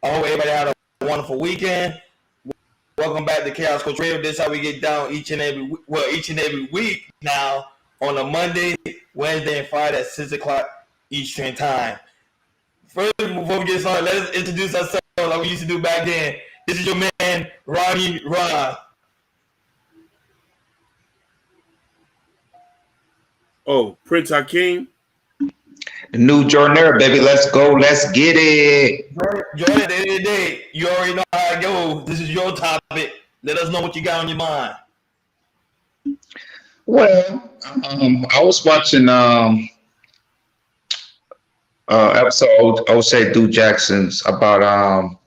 I hope everybody had a wonderful weekend. Welcome back to Chaos Coach Radio. This is how we get down each and every week now on a Monday, Wednesday, and Friday at 6 o'clock Eastern Time. First, before we get started, let's introduce ourselves like we used to do back then. This is your man, Ronnie Ron. Oh, Prince Hakeem. The new Jordan, baby. Let's go. Let's get it. Jordan, at the end of the day, you already know how it goes. This is your topic. Let us know what you got on your mind. Well, I was watching episode O'Shea Duke Jackson's about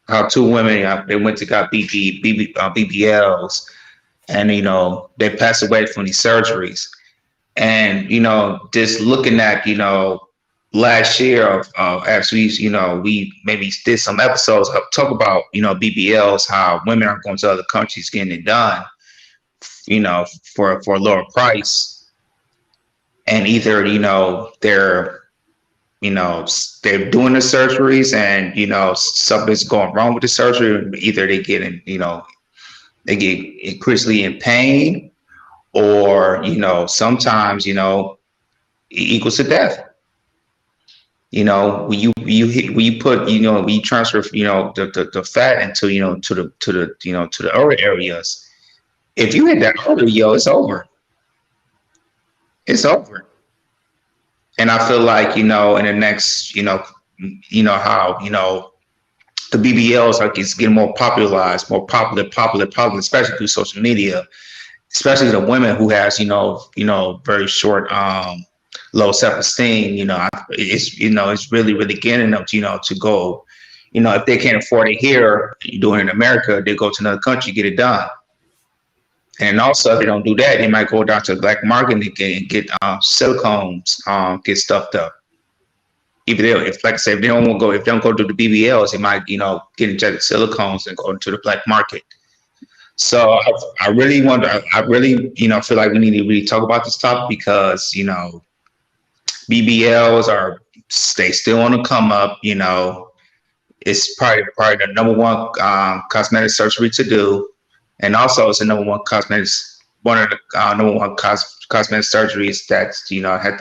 how two women they went to got BBLs, and they passed away from these surgeries. And just looking at last year of as we maybe did some episodes of talk about BBLs, how women are going to other countries getting it done, for a lower price, and either they're doing the surgeries and something's going wrong with the surgery. Either they get they get increasingly in pain, or sometimes it equals to death. When you put when you transfer the fat into to the other areas, if you hit that artery, it's over. It's over. And I feel like in the next how the BBLs are getting more popularized, more popular, especially through social media. Especially the women who has, very short, low self-esteem, it's really getting them, to go, if they can't afford it here, doing it in America, they go to another country, get it done. And also, if they don't do that, they might go down to the black market and get silicones, get stuffed up. If like I said, if they don't go to the BBLs, they might, get injected silicones and go into the black market. So I really feel like we need to really talk about this topic because, BBLs they still on the come up, it's probably the number one cosmetic surgery to do. And also it's the number one cosmetic surgeries that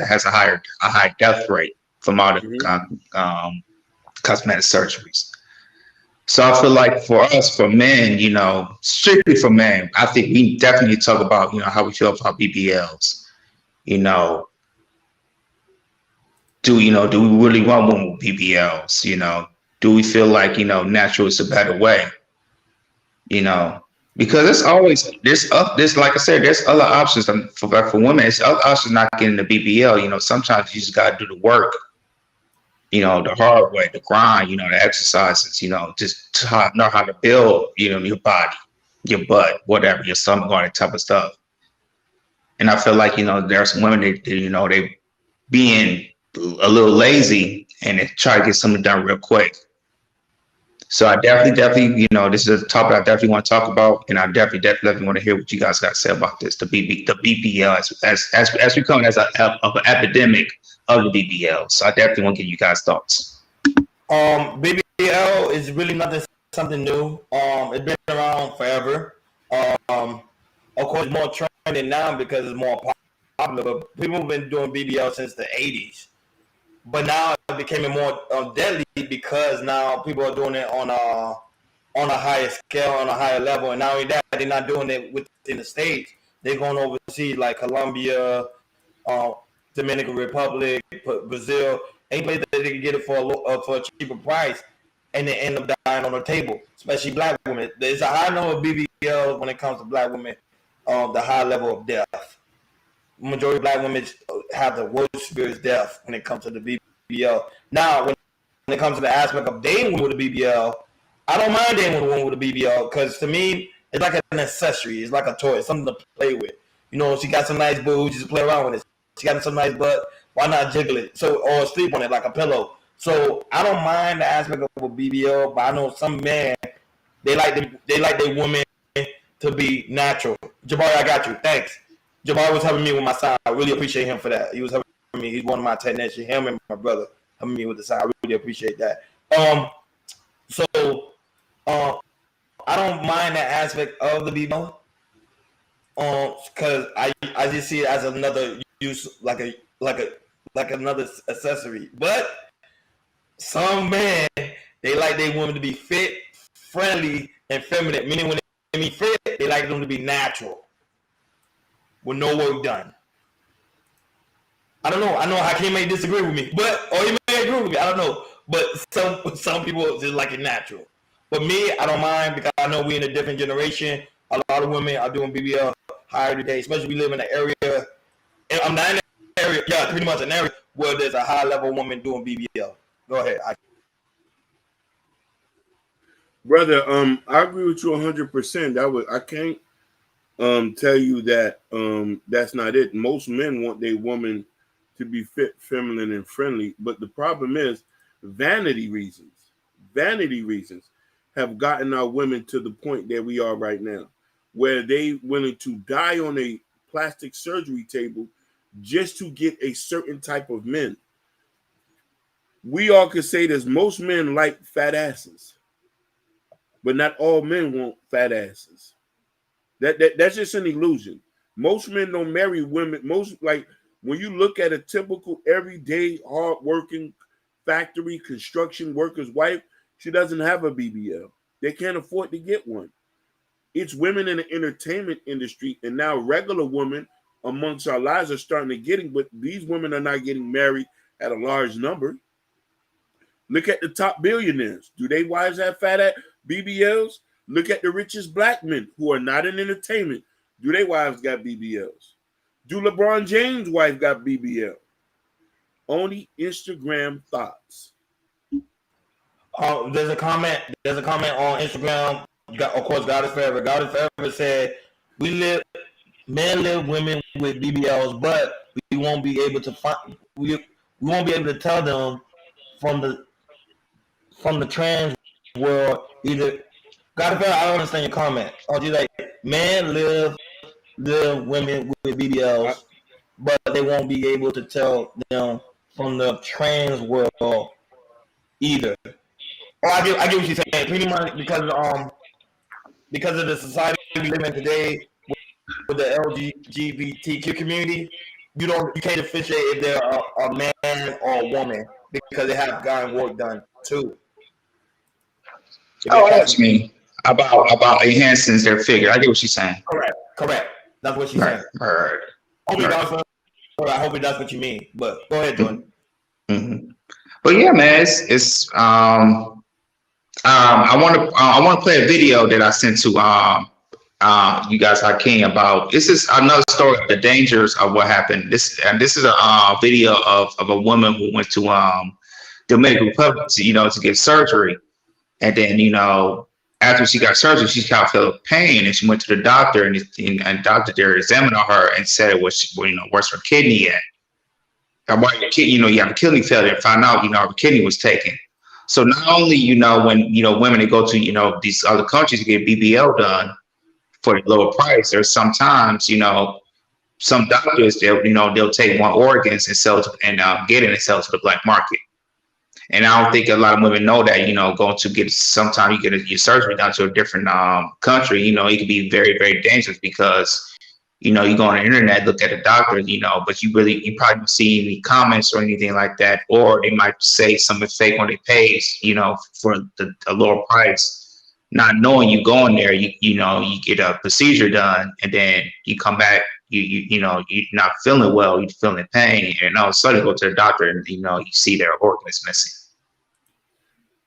has a high death rate from all the cosmetic surgeries. So I feel like for us, for men, strictly for men, I think we definitely talk about, how we feel about BBLs. Do we really want women with BBLs? Do we feel like, natural is a better way? Because there's like I said, there's other options for women. It's other options not getting the BBL. Sometimes you just got to do the work. The hard way, the grind, the exercises, just to know how to build, your body, your butt, whatever, your stomach, all that type of stuff. And I feel like, there are some women that, they being a little lazy and they try to get something done real quick. So I definitely, this is a topic I definitely want to talk about, and I definitely want to hear what you guys got to say about this, the BBL, as we come as an epidemic of the BBL. So I definitely want to get you guys' thoughts. BBL is really something new. It's been around forever. Of course, it's more trending now because it's more popular. But people have been doing BBL since the 80s. But now it became more deadly because now people are doing it on a higher scale, on a higher level. And not only that, they're not doing it within the States. They're going overseas like Colombia, Dominican Republic, Brazil, any place that they can get it for a cheaper price, and they end up dying on the table, especially black women. There's a high number of BBLs when it comes to black women, the high level of death. Majority of black women have the worst serious death when it comes to the BBL. Now, when it comes to the aspect of dating with a BBL, I don't mind dating with a woman with a BBL because to me, it's like an accessory. It's like a toy. It's something to play with. She got some nice boobs, just play around with it. She got some nice butt. Why not jiggle it? Or sleep on it like a pillow. So I don't mind the aspect of a BBL, but I know some men they like their women to be natural. Jabari, I got you. Thanks. Jabari was helping me with my side. I really appreciate him for that. He was helping me. He's one of my technicians. Him and my brother helping me with the side. I really appreciate that. I don't mind that aspect of the BBL. Because I just see it as another use, like another accessory. But some men, they like their women to be fit, friendly, and feminine. Meaning when they mean fit, they like them to be natural, with no work done. I don't know. I know Hakeem may disagree with me, or he may agree with me. I don't know. But some people just like it natural. But me, I don't mind because I know we in a different generation. A lot of women are doing BBL higher today, especially we live in an area. And I'm not in an area, yeah, pretty much an area where there's a high level woman doing BBL. Go ahead. Brother, I agree with you 100%. I can't tell you that that's not it. Most men want their woman to be fit, feminine, and friendly, but the problem is vanity reasons. Vanity reasons have gotten our women to the point that we are right now, where they willing to die on a plastic surgery table just to get a certain type of men. We all could say this: most men like fat asses, but not all men want fat asses. That's just an illusion. Most men don't marry women. Most, like, when you look at a typical everyday hardworking factory construction worker's wife, she doesn't have a BBL. They can't afford to get one. It's women in the entertainment industry, and now regular women amongst our lives are starting to get it, but these women are not getting married at a large number. Look at the top billionaires. Do they wives have fat at BBLs? Look at the richest black men who are not in entertainment. Do they wives got BBLs? Do LeBron James' wife got BBL? Only Instagram thoughts. There's a comment. There's a comment on Instagram. Of course, God is forever. God is forever said, men live women with BBLs, but we won't be able to find. We won't be able to tell them from the trans world either. God is forever. I don't understand your comment. Oh, you like men live women with BBLs, but they won't be able to tell them from the trans world either. Oh, I get what you're saying. Pretty much because of the society we live in today with the LGBTQ community, you can't differentiate if they're a man or a woman because they have gotten work done too. Oh, I know what you mean about enhancing their figure. I get what she's saying. Correct. That's what she's Right, saying. right. I hope that's what you mean. But go ahead, Jordan. Mm-hmm. But yeah, man, it's I want to play a video that I sent to you guys, Hakeem, about this is another story of the dangers of what happened. This is a video of a woman who went to Dominican Republic to get surgery, and then after she got surgery, she kind of felt pain, and she went to the doctor, and doctor there examined her and said it was where's her kidney at? And why your kidney, you have a kidney failure, and found out her kidney was taken. So not only when women, they go to these other countries to get BBL done for a lower price, there's sometimes some doctors they'll take one organs and sell to, and get it and sell to the black market. And I don't think a lot of women know that going to get sometimes you get your surgery done to a different country, it can be very, very dangerous because you go on the internet, look at a doctor, but you probably don't see any comments or anything like that, or they might say something fake when they pay, for a lower price, not knowing you go in there, you get a procedure done, and then you come back, you're not feeling well, you're feeling pain, and all of a sudden you go to the doctor and you see their organ is missing.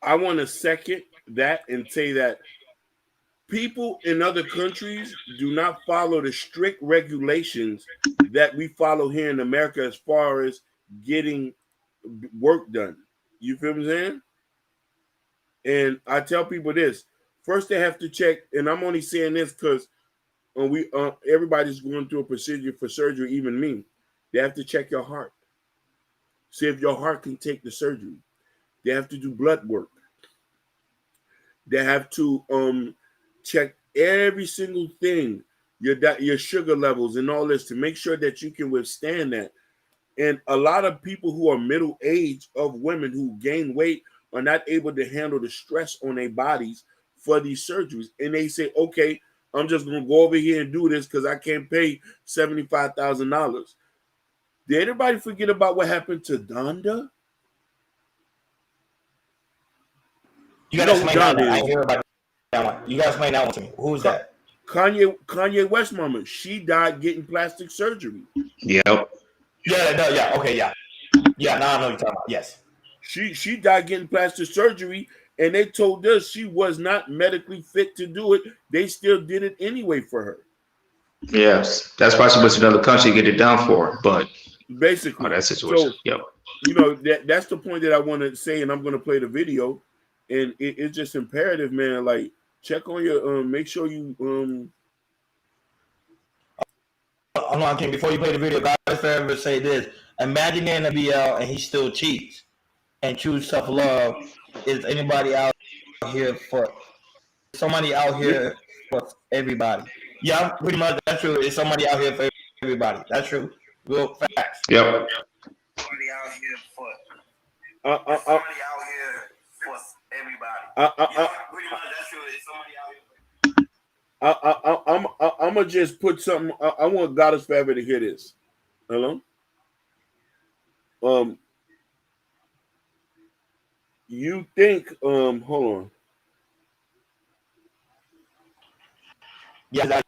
I want to second that and say that people in other countries do not follow the strict regulations that we follow here in America as far as getting work done. You feel what I'm saying? And I tell people this: first, they have to check, and I'm only saying this because everybody's going through a procedure for surgery, even me. They have to check your heart, see if your heart can take the surgery. They have to do blood work. They have to check every single thing, your sugar levels and all this, to make sure that you can withstand that. And a lot of people who are middle age of women who gain weight are not able to handle the stress on their bodies for these surgeries, and they say, okay, I'm just gonna go over here and do this because I can't pay $75,000. Did everybody forget about what happened to Donda? You gotta explain that one. I ain't hear about that one. You gotta explain that one to me. Who's that? Kanye West mama. She died getting plastic surgery. Yep. Yeah. Okay. Yeah. Yeah. Now I know what you're talking about. Yes. She died getting plastic surgery, and they told us she was not medically fit to do it. They still did it anyway for her. Yes, that's why she went to another country to get it done for. But basically, that situation. So, yep. You know, that's the point that I want to say, and I'm going to play the video. And it's just imperative, man. Like, check on your make sure you Hold on, King. Before you play the video, God is forever say this: imagine in a BL and he still cheats and choose self love. Is anybody out here for somebody out here for everybody? Yeah, pretty much that's true. Is somebody out here for everybody? That's true. Real facts. Yep. Somebody out here for somebody out here for everybody. Yeah, pretty much that's true. Is somebody out here? I'm gonna just put something. I want Goddess Forever to hear this. Hello. You think? Hold on. Yes, I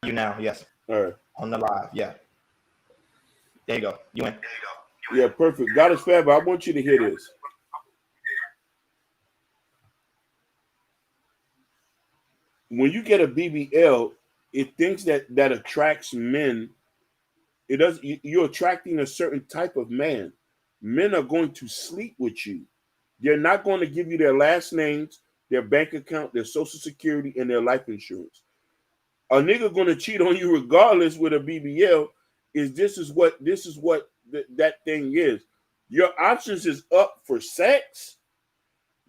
you now. Yes. All right. On the live. Yeah. There you go. You win. Yeah, perfect. Goddess Forever. I want you to hear this. When you get a BBL, it thinks that attracts men. It does. You're attracting a certain type of man. Men are going to sleep with you. They're not going to give you their last names, their bank account, their social security, and their life insurance. A nigga going to cheat on you regardless with a BBL. This is what that thing is. Your options is up for sex,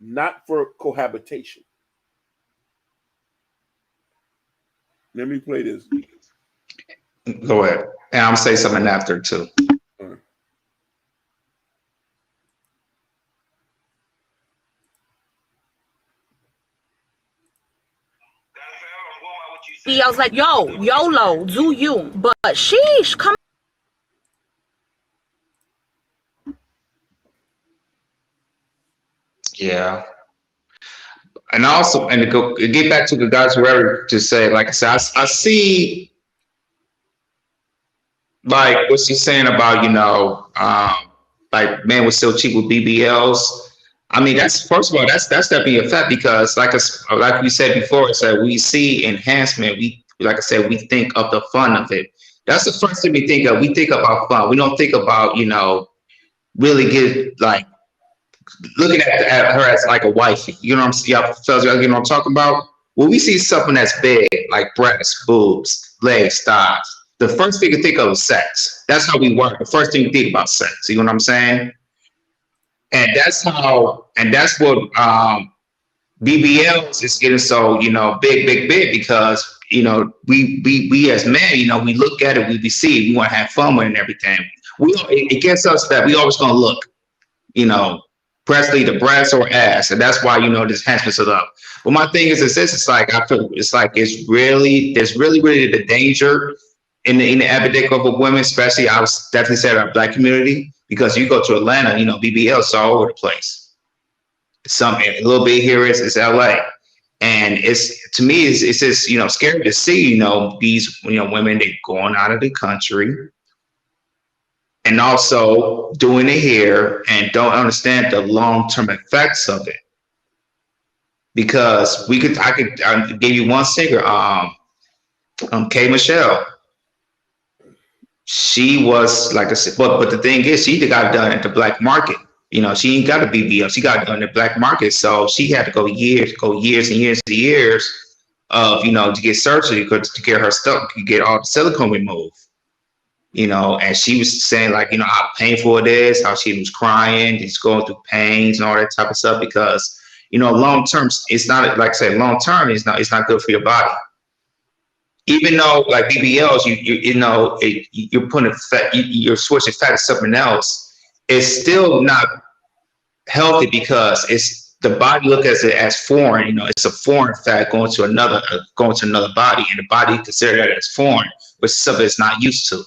not for cohabitation. Let me play this. Go ahead. And I'm gonna say something after too. Right. I was like, yo, YOLO, do you. But sheesh, come. Yeah. And also, and to get back to the guys who ever to say, like I said, I see like what she's saying about, like men would still cheat with BBLs. I mean, that's first of all, that's definitely a fact because like we said before, it's like we see enhancement. Like I said, we think of the fun of it. That's the first thing we think of. We think about fun. We don't think about, really get like looking at her as like a wife. You know what I'm saying? Y'all fellas, you know what I'm talking about? When we see something that's big, like breasts, boobs, legs, thighs, the first thing you think of is sex. That's how we work. The first thing you think about sex. You know what I'm saying? And that's what BBLs is getting so, big because, we as men, we look at it, we see it, we want to have fun with it and everything. It gets us that we always going to look, Presley, the breast or ass. And that's why, this enhancements it up. But my thing is this, it's like, I feel it's like, there's really the danger in the epidemic of women, especially I was definitely said our Black community, because you go to Atlanta, BBLs all over the place. A little bit here is LA. And it's to me, it's just, scary to see, these, women, they going out of the country and also doing it here and don't understand the long-term effects of it. Because I could give you one singer, K. Michelle. She was like I said, but the thing is, she got it done at the black market. She ain't got a BBL. She got it done in the black market, so she had to go years and years of to get surgery to get her stuff, to get all the silicone removed. And she was saying like how painful it is, how she was crying, just going through pains and all that type of stuff because long term, it's not like I said, long term, it's not good for your body. Even though like BBLs, you're putting fat, you're switching fat to something else. It's still not healthy because it's the body look at it as foreign. You know, it's a foreign fat going to another body, and the body consider that as foreign, but something it's not used to.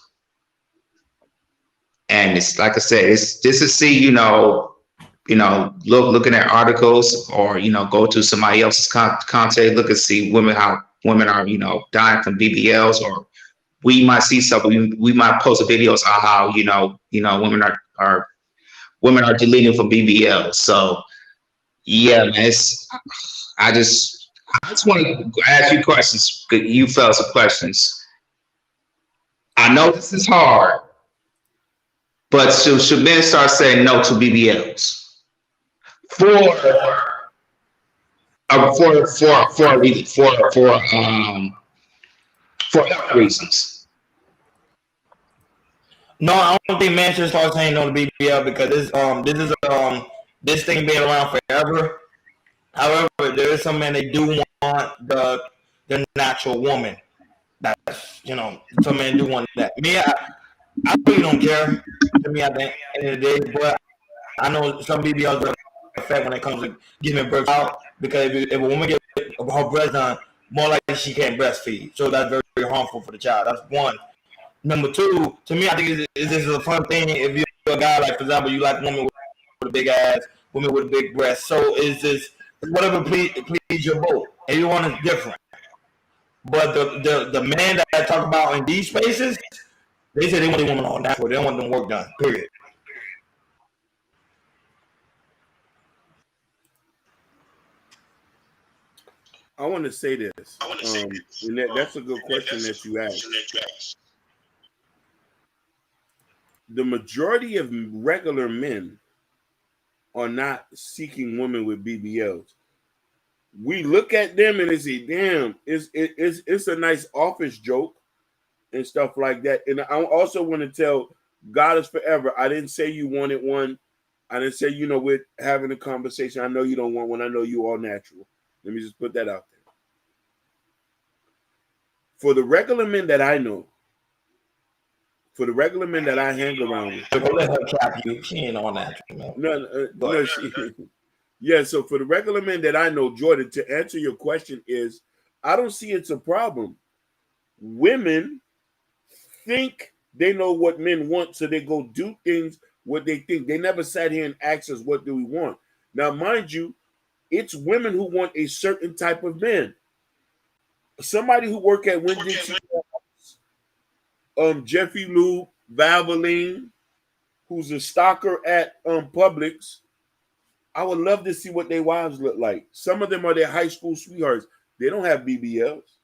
And it's like I said, it's just to see, looking at articles, or go to somebody else's content, look and see how women are, dying from BBLs, or we might see something. We might post videos on how women are deleting from BBLs. So yeah, man, I just want to ask you questions. You fellas some questions. I know this is hard, but should men start saying no to BBLs for health reasons? No, I don't think men should start saying no to BBL because this thing been around forever. However, there is some men they do want the natural woman. That's some men do want that. Me, I really don't care. To me, at the end of the day, but I know some BBLs are effect when it comes to giving birth out, because if a woman gets her breast done, more likely she can't breastfeed. So that's very, very harmful for the child. That's one. Number two, to me, I think this is a fun thing. If you're a guy, like, for example, you like women with a big ass, women with a big breast. So it's just whatever please your boat. Everyone is different. But the men that I talk about in these spaces, they say they want the woman all natural. They don't want them work done, period. I want to say this. And that's a good question that you asked. The majority of regular men are not seeking women with BBLs. We look at them and say, damn, it's a nice office joke and stuff like that. And I also want to tell God is forever. I didn't say you wanted one. I didn't say, we're having a conversation. I know you don't want one. I know you all natural. Let me just put that out there. For the regular men that I know, for the regular men that I hang around with. Let her trap you. She ain't all natural, man. No, yeah, so for the regular men that I know, Jordan, to answer your question is, I don't see it's a problem. Women think they know what men want, so they go do things what they think. They never sat here and asked us, what do we want? Now, mind you, it's women who want a certain type of man. Somebody who work at Winn-Dixie, Jeffy Lou, Valvoline, who's a stalker at Publix, I would love to see what their wives look like. Some of them are their high school sweethearts. They don't have BBLs.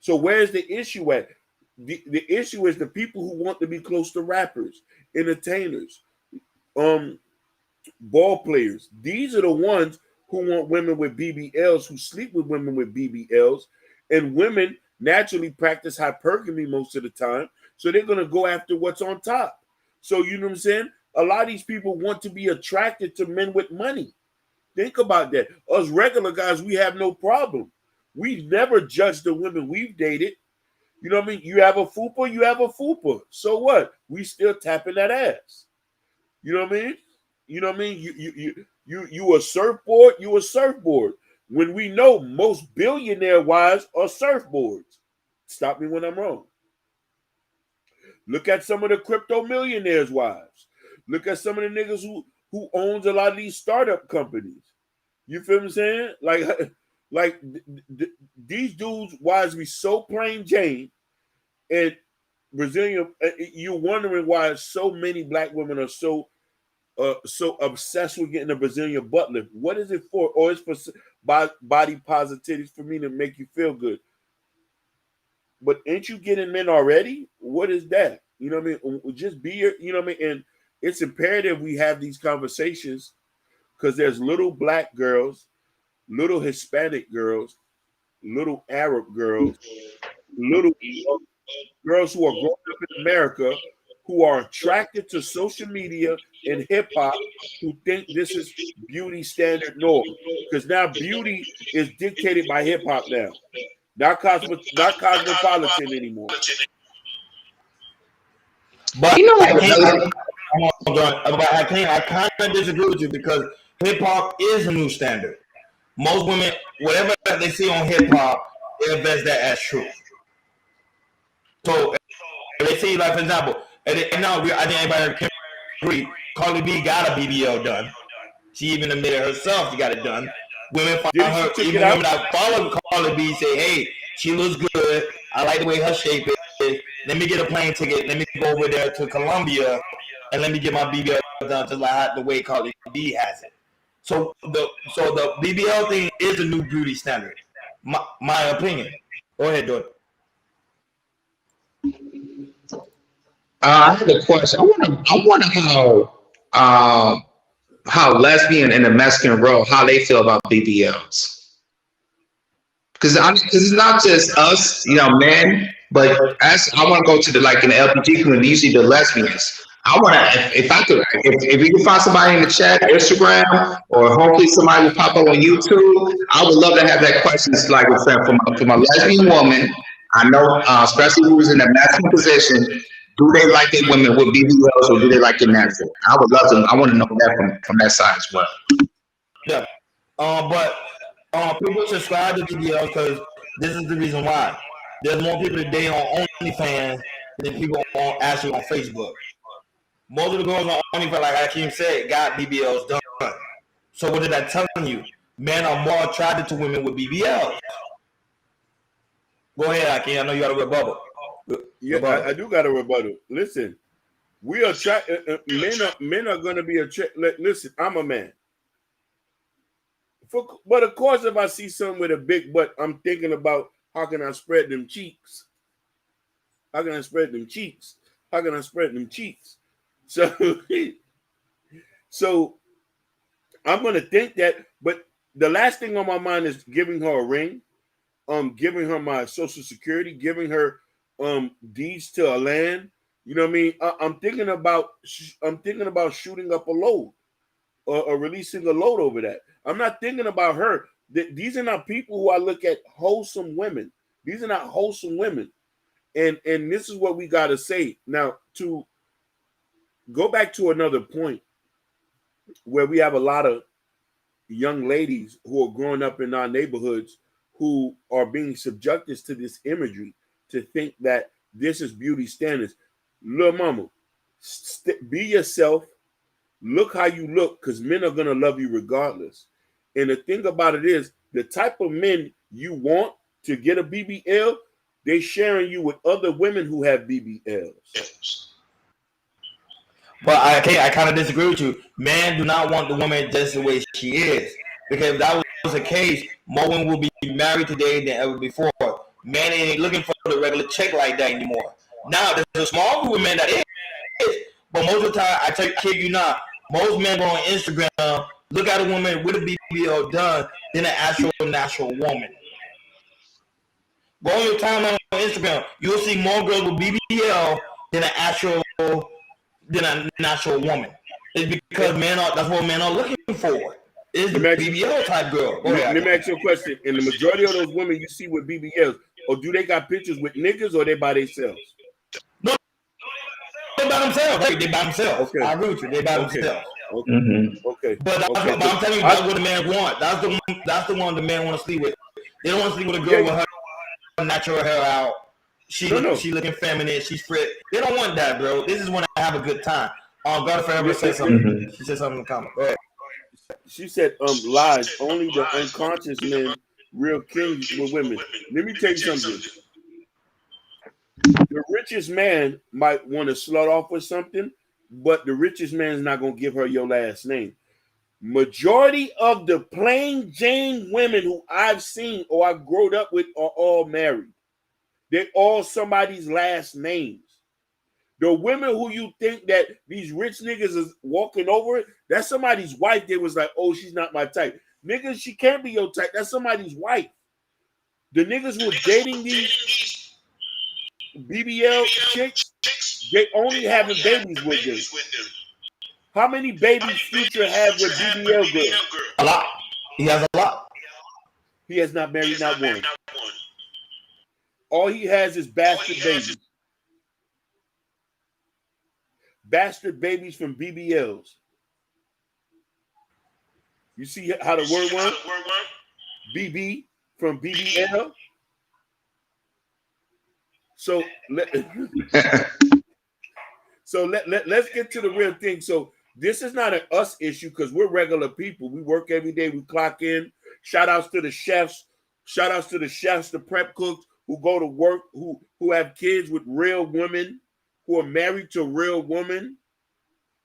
So where's the issue at? The issue is the people who want to be close to rappers, entertainers, ball players. These are the ones who want women with BBLs, who sleep with women with BBLs, and women naturally practice hypergamy most of the time, so they're going to go after what's on top. So you know what I'm saying? A lot of these people want to be attracted to men with money. Think about that. Us regular guys, we have no problem. We've never judged the women we've dated. You know what I mean? You have a fupa, you have a fupa. So what? We still tapping that ass. You know what I mean? You know what I mean? You a surfboard, you a surfboard. When we know most billionaire wives are surfboards. Stop me when I'm wrong. Look at some of the crypto millionaires' wives. Look at some of the niggas who owns a lot of these startup companies. You feel what I'm saying? Like these dudes' wives be so plain Jane, and Brazilian. You're wondering why so many black women are so obsessed with getting a Brazilian butt lift. What is it for? Or it's for body positivity, for me to make you feel good. But ain't you getting men already? What is that? You know what I mean? Just be your, you know what I mean? And it's imperative we have these conversations, because there's little black girls, little Hispanic girls, little Arab girls, little girls who are growing up in America, who are attracted to social media and hip hop, who think this is beauty standard norm. Because now beauty is dictated by hip hop now. Not cosmopolitan anymore. But I kind of disagree with you, because hip hop is a new standard. Most women, whatever they see on hip hop, they invest that as truth. So if they see, like for example, and now I think everybody can agree, Cardi B got a BBL done. She even admitted herself she got it done. Women find her, even women that follow Cardi B say, "Hey, she looks good. I like the way her shape is. Let me get a plane ticket. Let me go over there to Colombia, and let me get my BBL done just like the way Cardi B has it." So the BBL thing is a new beauty standard. My opinion. Go ahead, Jordan. I have a question. I wonder how lesbian in the Mexican world, how they feel about BBLs. Because it's not just us, men, but as I want to go to the like in the LGBT community, usually the lesbians. I want to, if I could, if you can find somebody in the chat, Instagram, or hopefully somebody will pop up on YouTube, I would love to have that question. It's like from a lesbian woman. I know, especially who's in a masculine position. Do they like their women with BBLs or do they like it natural? I would love to. I want to know that from that side as well. Yeah. But people subscribe to BBL because this is the reason why. There's more people today on OnlyFans than people actually on Facebook. Most of the girls on OnlyFans, like Hakeem said, got BBLs done. So what did I tell you? Men are more attracted to women with BBLs. Go ahead, Hakeem. I know you got a rebuttal. Yeah, I do got a rebuttal. Listen, we are men are going to be attracted. Listen, I'm a man. But of course, if I see someone with a big butt, I'm thinking about how can I spread them cheeks? How can I spread them cheeks? How can I spread them cheeks? So, so I'm going to think that. But the last thing on my mind is giving her a ring, giving her my social security, giving her deeds to a land. You know what I mean? I'm thinking about shooting up a load or releasing a load over that. I'm not thinking about her. These are not people who I look at wholesome women. These are not wholesome women. And this is what we got to say. Now, to go back to another point where we have a lot of young ladies who are growing up in our neighborhoods who are being subjected to this imagery to think that this is beauty standards. Little mama, be yourself. Look how you look, because men are going to love you regardless. And the thing about it is, the type of men you want to get a BBL, they're sharing you with other women who have BBLs. But I kind of disagree with you. Men do not want the woman just the way she is. Because if that was the case, more women will be married today than ever before. Men ain't looking for the regular chick like that anymore. Now, there's a small group of men that is. But most of the time, kid you not, most men go on Instagram, look at a woman with a BBL done, than an actual natural woman. Go on your timeline on Instagram, you'll see more girls with BBL than a natural woman. It's because that's what men are looking for. Is the BBL type girl. Let me ask you a question. And the majority of those women you see with BBLs, or do they got pictures with niggas or they by themselves? No, they by themselves. They by themselves. Okay. I agree with you. They by themselves. Okay. Mm-hmm. Okay. But I'm telling you, that's what the man want. That's the one the man want to sleep with. They don't want to sleep with a girl with her natural hair out. She looking feminine. She's fit. They don't want that, bro. This is when I have a good time. God forever said something. Mm-hmm. She said something in the comment. Go ahead. She said, lies. Only the unconscious men, real kings with women. Let me tell you something. The richest man might want to slut off with something, but the richest man is not going to give her your last name. Majority of the plain Jane women who I've seen or I've grown up with are all married. They're all somebody's last names. The women who you think that these rich niggas is walking over, that's somebody's wife. They was like, oh, she's not my type. Niggas, she can't be your type. That's somebody's wife. The niggas who are dating these BBL chicks, they only having babies with them. How many babies Future have with BBL girls? A lot. He has a lot. He has not married not one. All he has is bastard babies. Bastard babies from BBLs. You see how the word went? BB from BBL. So let's get to the real thing. So this is not an us issue because we're regular people. We work every day. We clock in. Shout outs to the chefs. Shout outs to the chefs, the prep cooks who go to work, who have kids with real women, who are married to real women.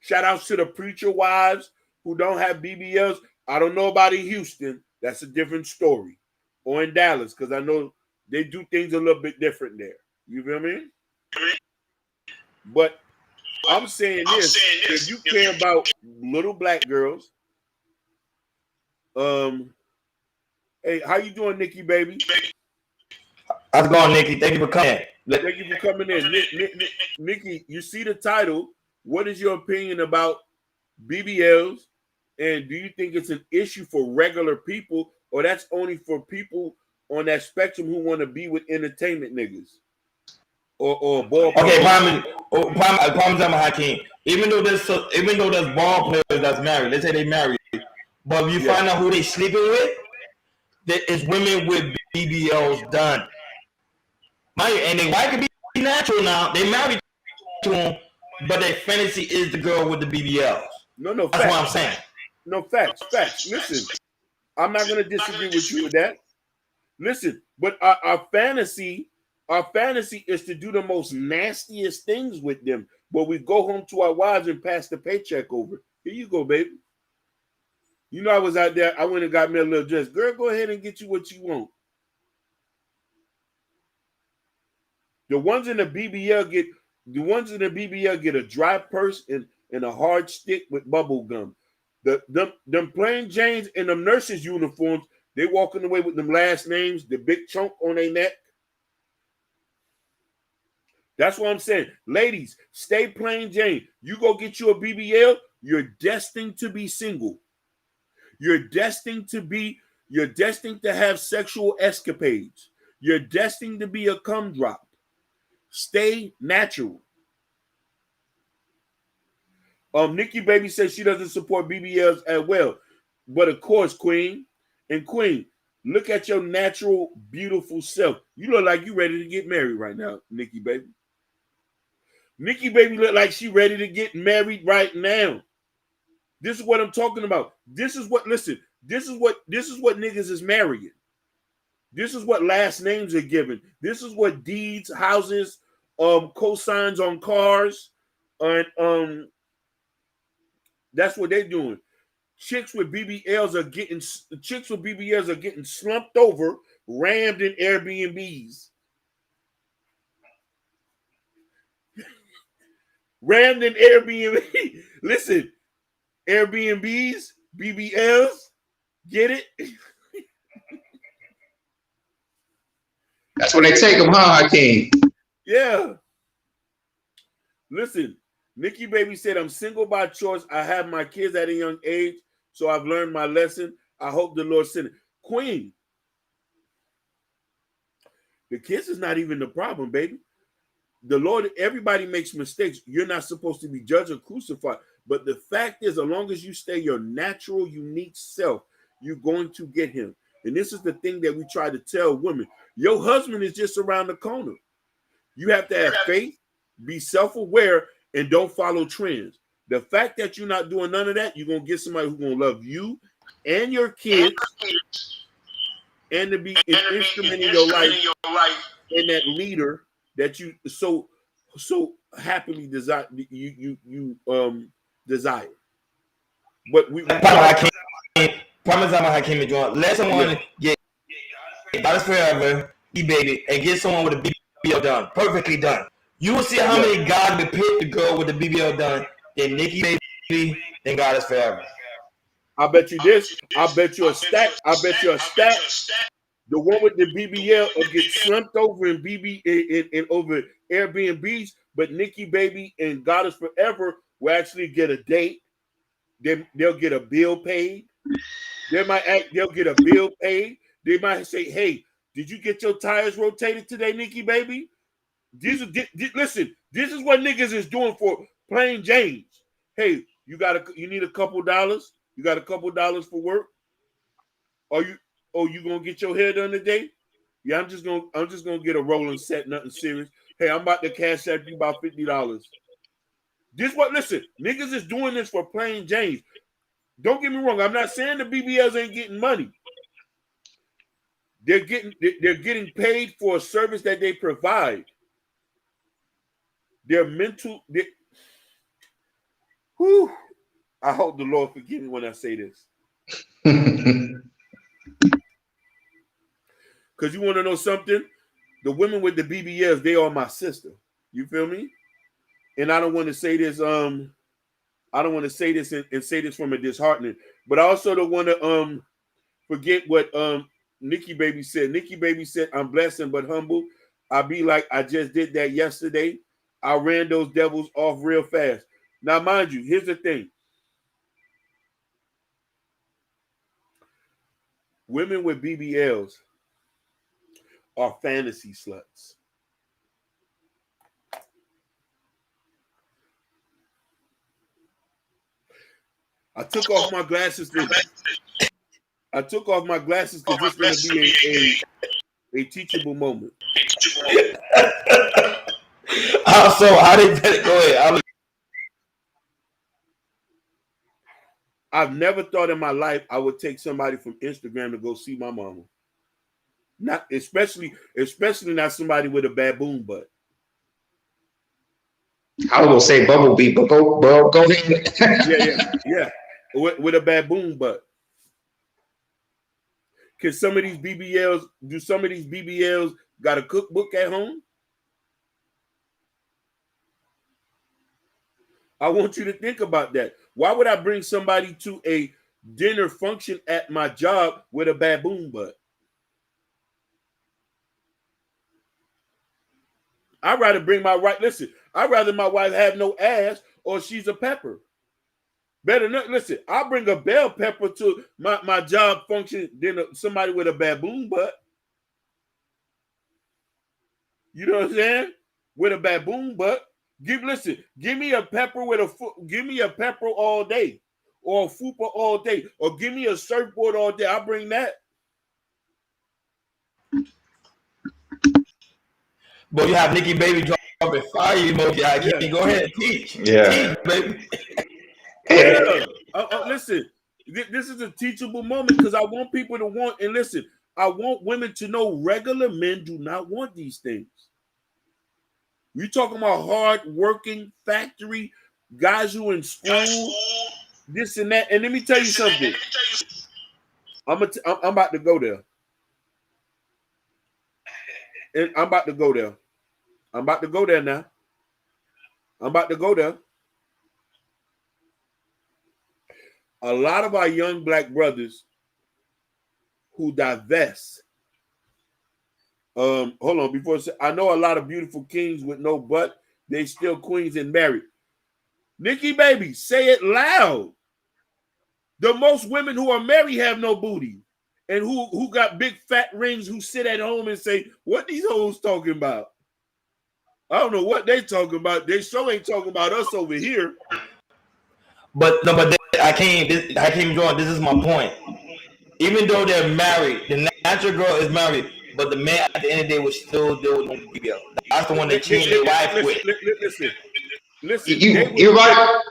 Shout outs to the preacher wives who don't have BBLs. I don't know about in Houston. That's a different story. Or in Dallas, because I know they do things a little bit different there. You feel me? But I'm saying this. If you care about little black girls, hey, how you doing, Nikki, baby? How's it going, Nikki? Thank you for coming. Thank you for coming in. Nikki, you see the title. What is your opinion about BBLs? And do you think it's an issue for regular people, or that's only for people on that spectrum who want to be with entertainment niggas? Or ball players? Okay, Parmesan Hakeem. Even though there's ball players that's married, let's say they married, but if you find out who they sleeping with, it's women with BBLs done. And they might be natural now. They married to them, but their fantasy is the girl with the BBLs. No, that's what I'm saying. No, facts. Listen, I'm not going to disagree with you with that. Listen, but our fantasy is to do the most nastiest things with them. But we go home to our wives and pass the paycheck over. Here you go, baby. You know I was out there. I went and got me a little dress. Girl, go ahead and get you what you want. The ones in the BBL get a dry purse and a hard stick with bubble gum. Them plain Janes and them nurses' uniforms, they walking away with them last names, the big chunk on their neck. That's what I'm saying. Ladies, stay plain Jane. You go get you a BBL, you're destined to be single. You're destined to have sexual escapades. You're destined to be a cum drop. Stay natural. Nikki Baby says she doesn't support BBLs as well. But of course, Queen, look at your natural, beautiful self. You look like you ready to get married right now, Nikki Baby. Nikki Baby look like she ready to get married right now. This is what I'm talking about. This is what niggas is marrying. This is what last names are given. This is what deeds, houses, cosigns on cars, and that's what they're doing. Chicks with BBLs are getting slumped over, rammed in Airbnbs. Rammed in Airbnb. Listen, Airbnbs, BBLs, get it? That's when they take them, huh, Hakeem? Yeah. Listen, Nikki Baby said, I'm single by choice. I have my kids at a young age, so I've learned my lesson. I hope the Lord sent it. Queen, the kids is not even the problem, baby. The Lord, everybody makes mistakes. You're not supposed to be judged or crucified. But the fact is, as long as you stay your natural, unique self, you're going to get him. And this is the thing that we try to tell women. Your husband is just around the corner. You have to have faith, be self-aware, and don't follow trends. The fact that you're not doing none of that, you're going to get somebody who's going to love you and your kids and to be an instrument in your life and that leader that you so happily desire. Desire. But we promise I'm a Hakeem joint. Let someone get God's forever, baby, and get someone with a BBL done, perfectly done. You will see how many guys would pick the girl with the BBL done than Nikki Baby and God is forever. I bet you this. I bet you a stack. The one with the BBL will get slumped over in over Airbnbs, but Nikki Baby and God is Forever will actually get a date. They'll get a bill paid. They'll get a bill paid. They might say, "Hey, did you get your tires rotated today, Nikki Baby?" Listen, this is what niggas is doing for plain James. Hey, you need a couple dollars? You got a couple dollars for work? Are you gonna get your hair done today? Yeah, I'm just gonna get a rolling set, nothing serious. Hey, I'm about to cash out you about $50. Listen, niggas is doing this for plain James. Don't get me wrong. I'm not saying the BBLs ain't getting money. They're getting paid for a service that they provide. Whew, I hope the Lord forgive me when I say this. Because you want to know something? The women with the BBLs, they are my sister. You feel me? And I don't want to say this. I don't want to say this and say this from a disheartening, but I also don't want to forget what Nikki Baby said. Nikki Baby said, "I'm blessed but humble. I be like I just did that yesterday. I ran those devils off real fast." Now, mind you, here's the thing. Women with BBLs are fantasy sluts. I took off my glasses because this is going to be a teachable moment. So how did that go ahead? I've never thought in my life I would take somebody from Instagram to go see my mama. Not especially not somebody with a baboon butt. I was gonna say Bumblebee, but go ahead. Yeah. With a baboon butt. Do some of these BBLs got a cookbook at home? I want you to think about that. Why would I bring somebody to a dinner function at my job with a baboon butt? I'd rather I'd rather my wife have no ass or she's a pepper. Better not. Listen, I'll bring a bell pepper to my job function than somebody with a baboon butt. You know what I'm saying? With a baboon butt. Give me a pepper give me a pepper all day, or a fupa all day, or give me a surfboard all day. I'll bring that. But you have Nikki Baby dropping fire emoji. I can't go ahead and teach. Yeah. Teach, baby. Yeah. Listen, this is a teachable moment because I want people to want, and listen, I want women to know regular men do not want these things. You talking about hard-working factory guys who in school, this and that. And let me tell you something. I'm about to go there. And I'm about to go there. I'm about to go there now. I'm about to go there. A lot of our young black brothers who divest. Hold on, before I know a lot of beautiful kings with no butt, they still queens and married. Nikki Baby, say it loud. The most women who are married have no booty. And who got big fat rings who sit at home and say, what these hoes talking about? I don't know what they talking about. They sure ain't talking about us over here. But I can't even join. This is my point. Even though they're married, the natural girl is married, but the man at the end of the day will still deal with no BBL. That's the one they cheated their wife with. Listen. You're right.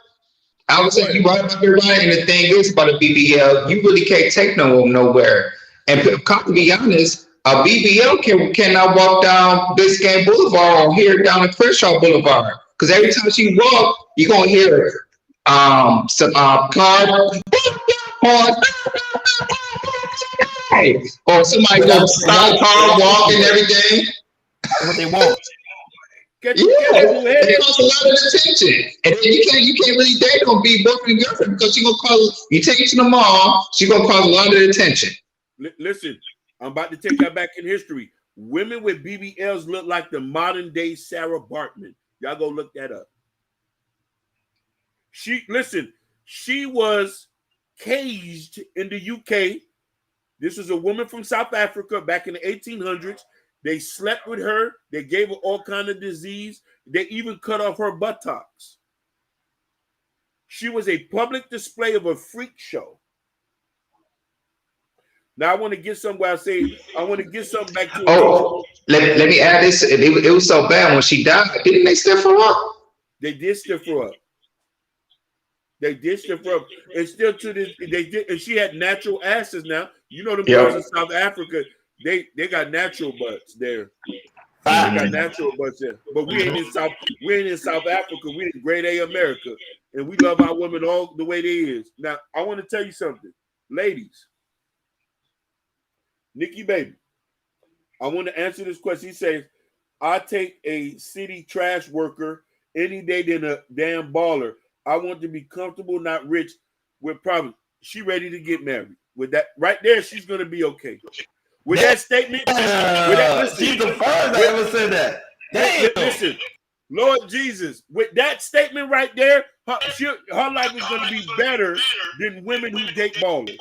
I would say you're right. And the thing is about a BBL, you really can't take no nowhere. And to be honest, a BBL cannot walk down Biscayne Boulevard or here down the Crenshaw Boulevard. Because every time she walk, you're gonna hear some car or somebody gonna stop car, walk and everything. That's what they want. It costs a lot of attention, and then you can't really date on be boyfriend and girlfriend because you take it to the mall, she gonna cause a lot of attention. Listen, I'm about to take that back in history. Women with BBLs look like the modern day Sarah Bartman. Y'all go look that up. She was caged in the UK. This was a woman from South Africa back in the 1800s. They slept with her. They gave her all kind of disease. They even cut off her buttocks. She was a public display of a freak show. Now I want to get somewhere. I say I want to get something back to attention. Oh, let me add this. It was so bad when she died. Didn't they stiff her up? They did stiff her up. They did stiff her up, and still to this they did. And she had natural asses. Now you know them girls in South Africa. They got natural butts there. They got natural butts there. But we ain't in South. We ain't in South Africa. We in Grade A America, and we love our women all the way they is. Now I want to tell you something, ladies. Nikki baby, I want to answer this question. He says, "I take a city trash worker any day than a damn baller. I want to be comfortable, not rich, with problems." She ready to get married. With that right there, she's gonna be okay. With that statement, she's the first that ever said that. Listen, Lord Jesus, with that statement right there, her life is gonna be better than women who date ballers.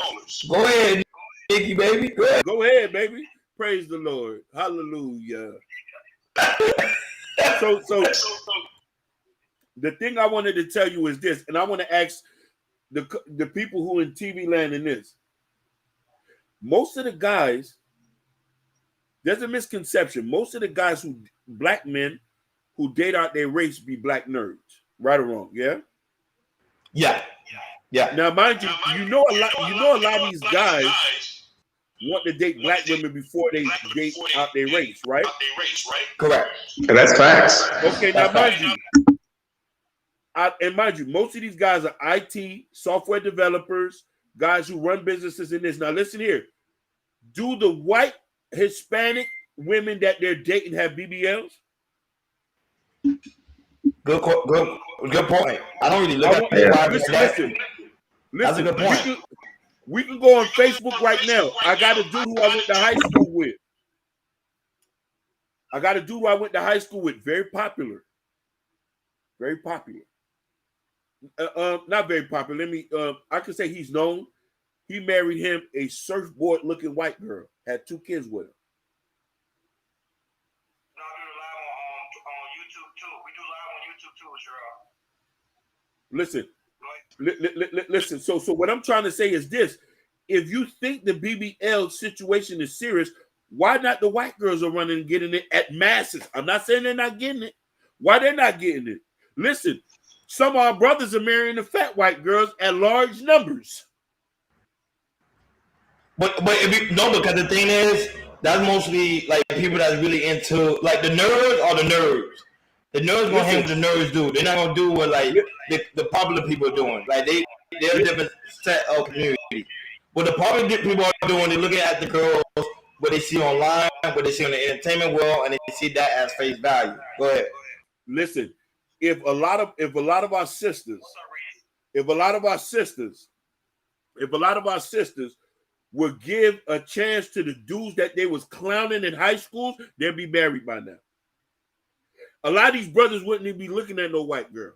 Go ahead, Nikki, baby. Go ahead, baby. Praise the Lord. Hallelujah. So the thing I wanted to tell you is this, and I want to ask the people who in TV land in this. Most of the guys, there's a misconception. Most of the guys black men who date out their race be black nerds. Right or wrong, yeah? Yeah. Now, mind you, you know a lot of these guys want to date black women before they date out their race, right? Correct. That's facts. Okay, now mind you, most of these guys are IT, software developers, guys who run businesses in this. Now listen here. Do the white Hispanic women that they're dating have BBLs? Good point. I don't really look at Listen. That's a good point. We can go on Facebook right now. I got a dude who I went to high school with. Very popular. Very popular. Not very popular. I can say he's known. He married him a surfboard looking white girl. Had 2 kids with him. No, I do live on YouTube too. We do live on YouTube too, Sherelle. Listen. So what I'm trying to say is this: if you think the BBL situation is serious, why not the white girls are running and getting it at masses? I'm not saying they're not getting it. Why they're not getting it? Listen, some of our brothers are marrying the fat white girls at large numbers. But because the thing is, that's mostly like people that's really into like the nerds or the nerds. The nerds gonna hang with the nerds do. They're not gonna do what like the popular people are doing. Like they're a different set of community. What the popular people are doing, they're looking at the girls, what they see online, what they see on the entertainment world, and they see that as face value. Go ahead. Listen, if a lot of our sisters would give a chance to the dudes that they was clowning in high schools, they'd be married by now. A lot of these brothers wouldn't even be looking at no white girl.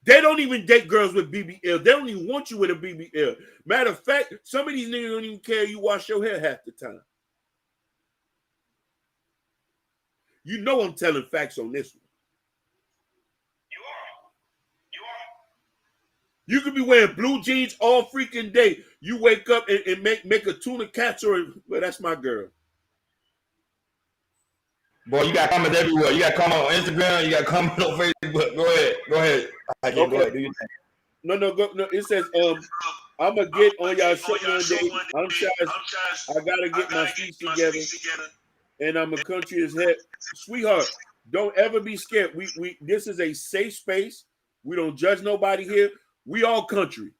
They don't even date girls with BBL. They don't even want you with a BBL. Matter of fact, some of these niggas don't even care you wash your hair half the time. You know I'm telling facts on this one. You could be wearing blue jeans all freaking day. You wake up and make a tuna casserole. Well, that's my girl. Boy, you got comments everywhere. You got comments on Instagram. You got comments on Facebook. Go ahead. Okay. Go ahead. Do your thing. No. It says, I'm gonna get on y'all show one day. I'm shy. I gotta get my feet together, and I'm a country as heck, sweetheart. Don't ever be scared. We this is a safe space. We don't judge nobody here. We all country.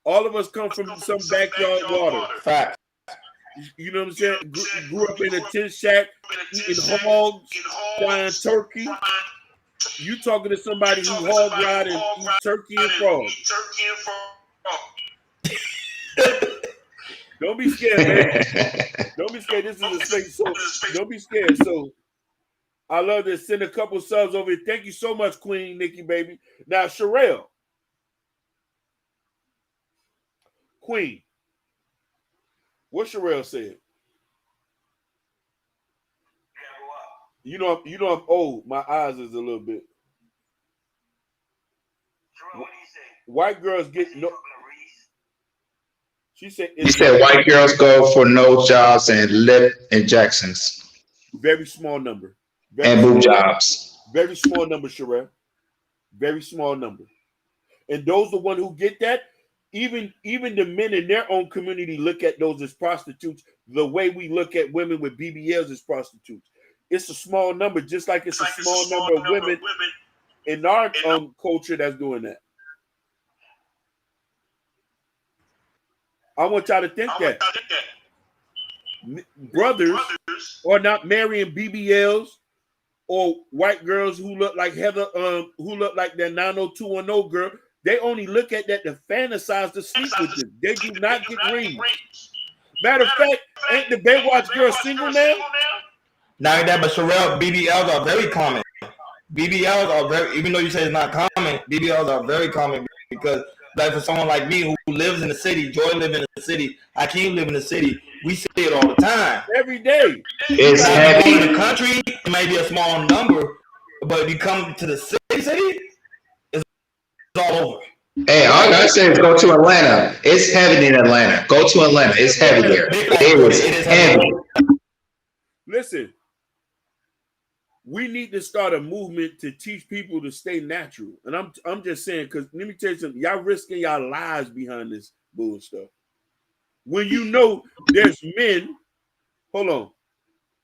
All of us come from some backyard water. Fact. You know what I'm saying? Grew up in a tin shack, eating hogs, frying turkey. You talking to somebody who hog ride and eat turkey and frog. Don't be scared, man. Don't be scared. This is a space. So don't be scared. So I love to send a couple subs over here. Thank you so much, Queen Nikki, baby. Now, Sherelle. Queen. What Sherelle said. You know I'm old. My eyes is a little bit. Sherelle, what do you say? White girls get no. She said You said white girls go for nose jobs and lip injections very small number. and boob jobs. Very small number, Sherelle. Very small number. And those the one who get that, even the men in their own community look at those as prostitutes the way we look at women with BBLs as prostitutes. It's a small number, just like it's a small number of women in our culture that's doing that. I want y'all to think that brothers are not marrying BBLs or white girls who look like Heather, who look like that 90210 girl. They only look at that to fantasize to sleep with them. They do not get rings. Matter of fact, ain't the Baywatch girl single now? Not that, but Sherelle, BBLs are very common. BBLs are very, even though you say it's not common, BBLs are very common because, like, for someone like me who lives in the city, Joy live in the city, Hakeem live in the city, we see it all the time. Every day. It's heavy. In the country, it may be a small number, but if you come to the city, it's all over. Hey, all I gotta say is go to Atlanta. It's heavy in Atlanta. Go to Atlanta. It's heavy there. It is heavy. Listen, we need to start a movement to teach people to stay natural. And I'm just saying, because let me tell you something, y'all risking y'all lives behind this bull stuff. When you know there's men, hold on.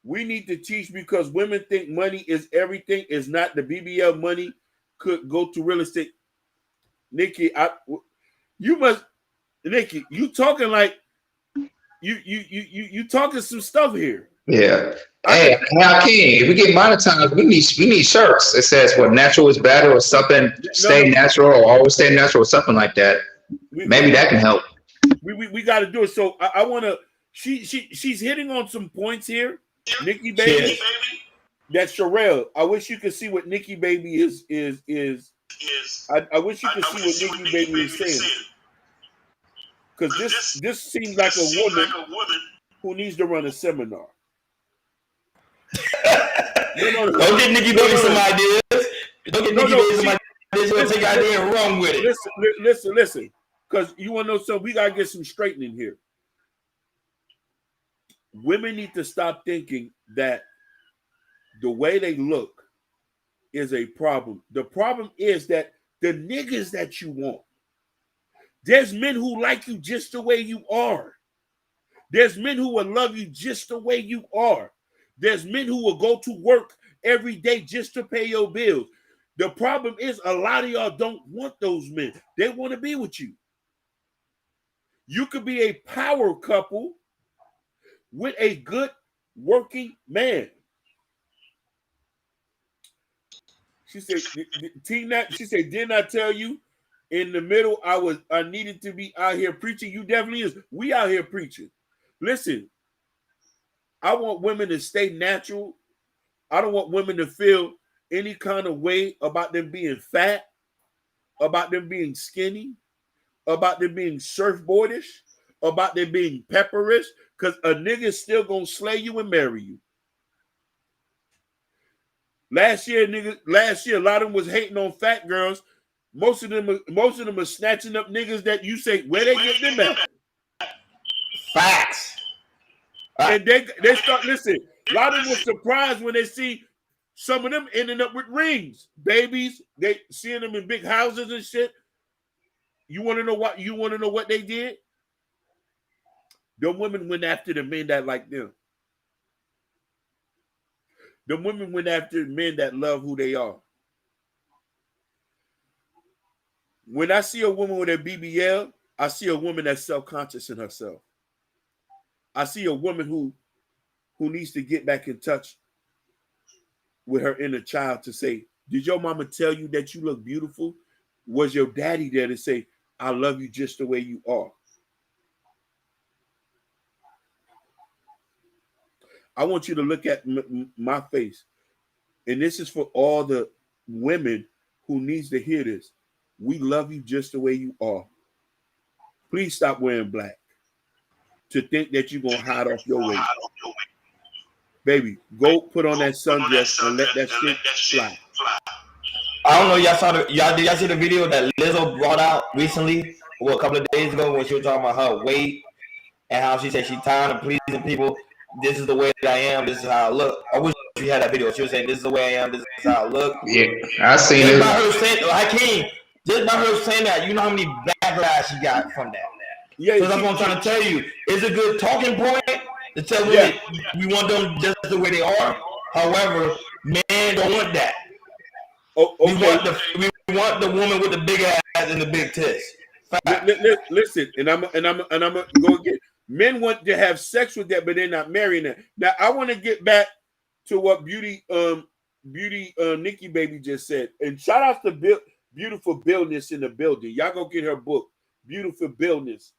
We need to teach because women think money is everything. Is not the BBL money could go to real estate. Nikki, Nikki, you talking like you talking some stuff here. Yeah. Hey, Hakeem, if we get monetized, we need shirts. It says what natural is better or something. Stay natural or always stay natural or something like that. Maybe that can help. We got to do it. So I want to. She's hitting on some points here, Nikki baby. That's Sherelle. I wish you could see what Nikki baby is. I wish you could see what Nikki baby is saying. Because this seems like a woman who needs to run a seminar. No. Don't get Nikki baby some ideas. Don't get Nikki baby some ideas. You're gonna take idea and run with it. Listen. Because you want to know something, we got to get some straightening here. Women need to stop thinking that the way they look is a problem. The problem is that the niggas that you want, there's men who like you just the way you are. There's men who will love you just the way you are. There's men who will go to work every day just to pay your bills. The problem is a lot of y'all don't want those men. They want to be with you. You could be a power couple with a good working man. She said, Tina, she said, didn't I tell you in the middle I needed to be out here preaching? You definitely is. We out here preaching. Listen, I want women to stay natural. I don't want women to feel any kind of way about them being fat, about them being skinny, about them being surfboardish, about them being pepperish, because a nigga still gonna slay you and marry you. Last year, a lot of them was hating on fat girls. Most of them are snatching up niggas that you say, where they get them at? Facts. And they start, listen, a lot of them were surprised when they see some of them ending up with rings. Babies, they seeing them in big houses and shit. You want to know what? You want to know what they did? The women went after the men that like them. The women went after men that love who they are. When I see a woman with a BBL, I see a woman that's self-conscious in herself. I see a woman who needs to get back in touch with her inner child to say, did your mama tell you that you look beautiful? Was your daddy there to say, I love you just the way you are? I want you to look at my face. And this is for all the women who needs to hear this. We love you just the way you are. Please stop wearing black to think that you're going to hide off your weight. Baby, go put on that sundress and let that shit fly. I don't know, did y'all see the video that Lizzo brought out recently a couple of days ago when she was talking about her weight and how she said she's tired of pleasing people. This is the way that I am. This is how I look. I wish we had that video. She was saying, "This is the way I am. This is how I look." Yeah, I seen Just it. by her saying, Hakeem, just by her saying that, you know how many backlash she got from that. Yeah, So that's what I'm trying to tell you. It's a good talking point to tell women we want them just the way they are. However, men don't want that. Oh, okay. We want the woman with the big ass and the big tits. Listen, and I'm gonna go again. Men want to have sex with that, but they're not marrying that. Now, I want to get back to what Beauty Nikki Baby just said, and shout out to Beautiful Billness in the building. Y'all go get her book, Beautiful Billness.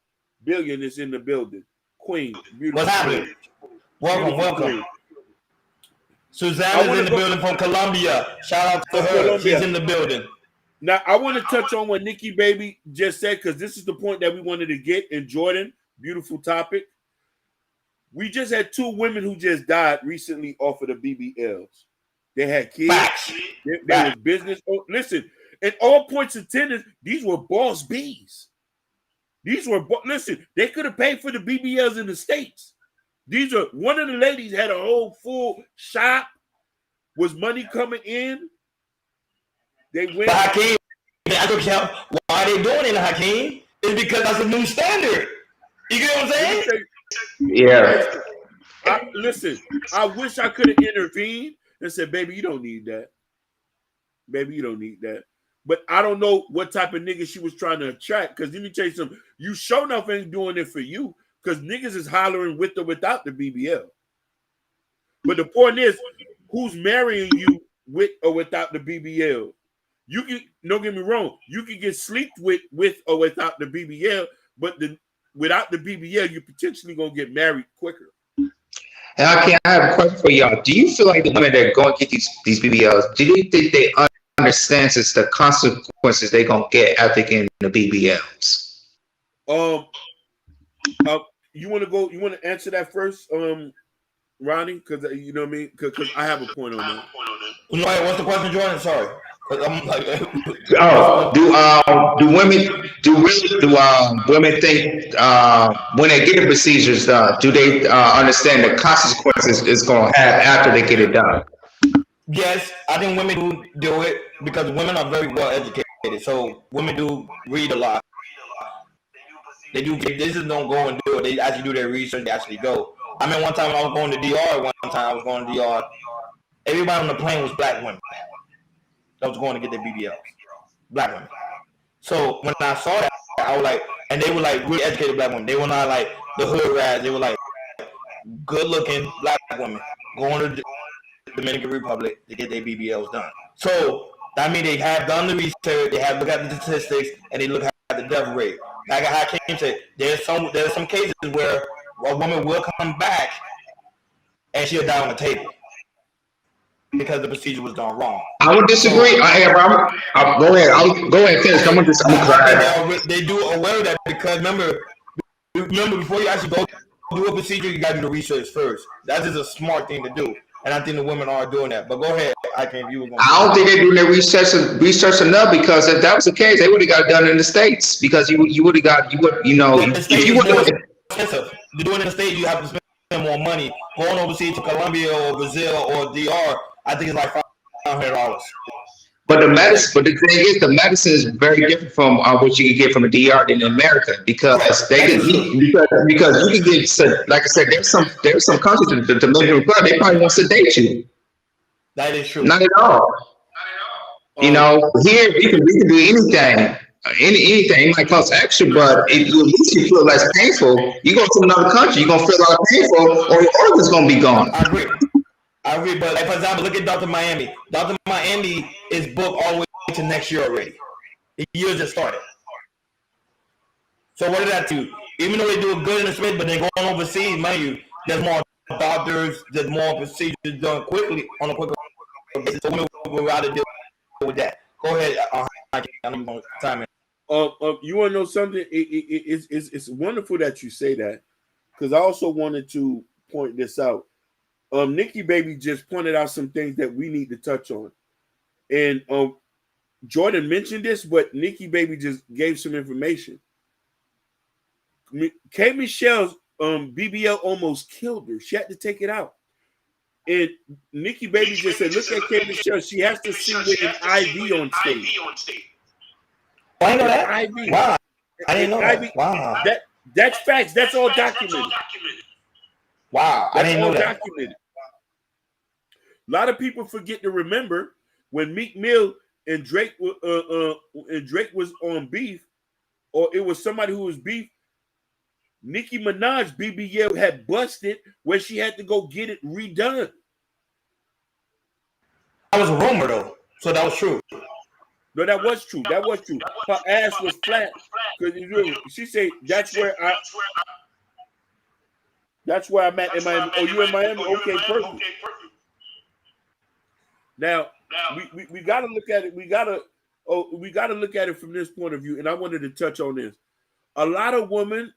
Billion is in the building. Queen. What's happening? Welcome. Queen. Suzanne is in the building from Colombia. Shout out to her. Colombia. She's in the building. Now, I want to touch on what Nikki Baby just said, because this is the point that we wanted to get. And Jordan, beautiful topic. We just had 2 women who just died recently off of the BBLs. They had kids. They were business. Oh, listen, at all points of attendance, these were boss Bs. Listen, they could have paid for the BBLs in the States. One of the ladies had a whole full shop, was money coming in. They went. Hakeem, I don't care why they doing it, Hakeem. It's because that's a new standard. You get what I'm saying? Yeah. Listen, I wish I could have intervened and said, "Baby, you don't need that. Baby, you don't need that." But I don't know what type of nigga she was trying to attract. Because let me tell you something. You sure enough ain't doing it for you. Because niggas is hollering with or without the BBL. But the point is, who's marrying you with or without the BBL? You can, don't get me wrong, you can get sleeped with or without the BBL, but without the BBL, you're potentially gonna get married quicker. And I have a question for y'all. Do you feel like the women that go and get these BBLs, do you think they understand the consequences they're gonna get after getting the BBLs? You want to answer that first, Ronnie? Because you know what I mean. Because I have a point on that. What's the question, Jordan? Sorry. I'm like, do women think when they get the procedures done, do they understand the consequences it's going to have after they get it done? Yes, I think women do it because women are very well educated. So women do read a lot. They do. They just don't go and do it. They actually do their research. They actually go. I mean, one time when I was going to DR, everybody on the plane was black women that was going to get their BBLs. Black women. So when I saw that, I was like, and they were like really educated black women. They were not like the hood rats. They were like good looking black women going to the Dominican Republic to get their BBLs done. So that means they have done the research, they have looked at the statistics, and they look at the death rate. Like Hakeem said, there's some cases where a woman will come back and she'll die on the table because the procedure was done wrong. I would disagree. Go ahead. Go ahead. Finish. They do aware of that because remember before you actually go do a procedure, you got to do the research first. That is a smart thing to do. And I think the women are doing that. But go ahead, I don't think they're doing their research enough, because if that was the case, they would have got it done in the States, because you would have if you would have expensive. To do it in the States, you have to spend more money. Going overseas to Colombia or Brazil or DR, I think it's like $500. But the thing is, the medicine is very different from what you can get from the DR in America, because because you can get, like I said, there's some countries in the Dominican Republic, they probably won't sedate you. That is true. Not at all. You know, here we can do anything. Anything. It might cost extra, but at least you feel less painful. You go to another country, you're gonna feel a lot painful, or your organs gonna be gone. I agree, but like, for example, look at Dr. Miami. Dr. Miami is booked all the way to next year already. The year just started. So what did that do? Even though they do it good in the States, but they're going overseas, mind you, there's more doctors, there's more procedures done quickly on a quicker basis. So women would rather deal with that. Go ahead. I know you're going to time in. You want to know something? It's wonderful that you say that, because I also wanted to point this out. Nikki Baby just pointed out some things that we need to touch on. And Jordan mentioned this, but Nikki Baby just gave some information. K. Michelle's BBL almost killed her. She had to take it out. And Nikki Baby just said, look at K. Michelle. She has to sing with an IV on stage. Oh, I know that. IV. Wow. I didn't know IV. that. Wow. That's facts. That's all documented. Wow. I didn't know that. Documented. A lot of people forget to remember when Meek Mill and Drake was on beef, or it was somebody who was beef. Nicki Minaj BBL had busted where she had to go get it redone. That was a rumor though, so that was true. No, that was true. That was true. Her ass was flat because she said that's where I'm at in Miami. Oh, you in Miami? Okay, perfect. Now we gotta look at it. We gotta look at it from this point of view. And I wanted to touch on this. A lot of women,